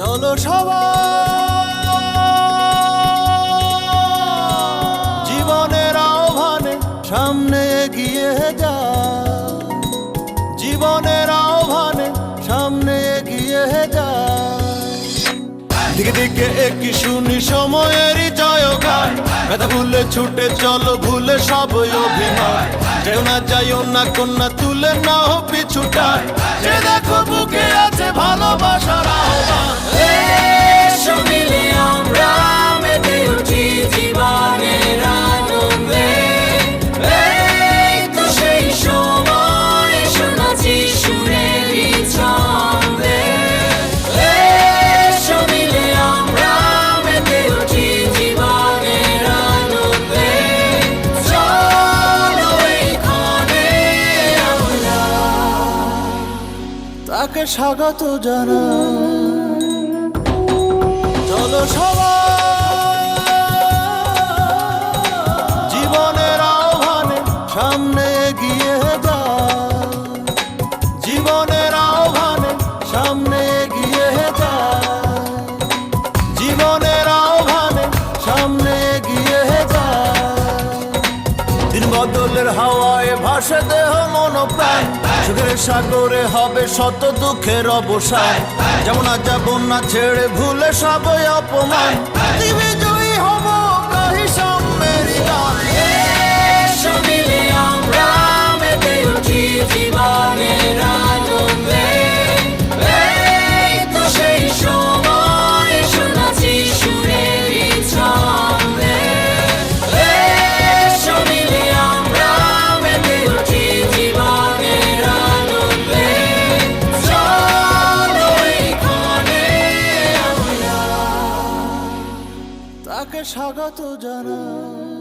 চলো সবাই জীবনের আহ্বানে সামনে এগিয়ে যায়, জীবনের আহ্বানে সামনে এগিয়ে যায়। দিকে দিকে একই শুনি সময়েরই জয়গান, ব্যথা ভুলে ছুটে চলো ভুলে সব অভিমান। যেও না যাইও না কন্যা তুলে নাও পিছুটান, যে দেখো বুকে আছে ভালোবাসার আহ্বান। এসো মিলে আমরা মেতে উঠি জীবনের আনন্দে, এই তো সেই সময় শোনাচ্ছি সুরেরই ছন্দে। এসো মিলে আমরা মেতে উঠি জীবনের আনন্দে, চলো এইখানে আমরা তাকে স্বাগত জানাই। চলো সবাই জীবনের আহ্বানে সামনে এগিয়ে যায়, জীবনের আহ্বানে সামনে এগিয়ে যায়, জীবনের আহ্বানে সামনে এগিয়ে যায়। দিন বদলের হাওয়ায় ভাসে দেহ মন প্রাণ, সুখের সাগরে হবে শত দুঃখের অবসান। যেমন আজ যাব না ছেড়ে ভুলে সব অপমান, দিবে জয়ী হব কাহি সাম্যেরই গান। এসো মিলে আমরা মেতে উঠি জীবনের আনন্দে, এই তো সেই সময় শোনাচ্ছি সুরেরই ছন্দে। এসো মিলে আমরা মেতে উঠি জীবনের আনন্দে, চলো এইখানে আমরা তাকে স্বাগত জানাই।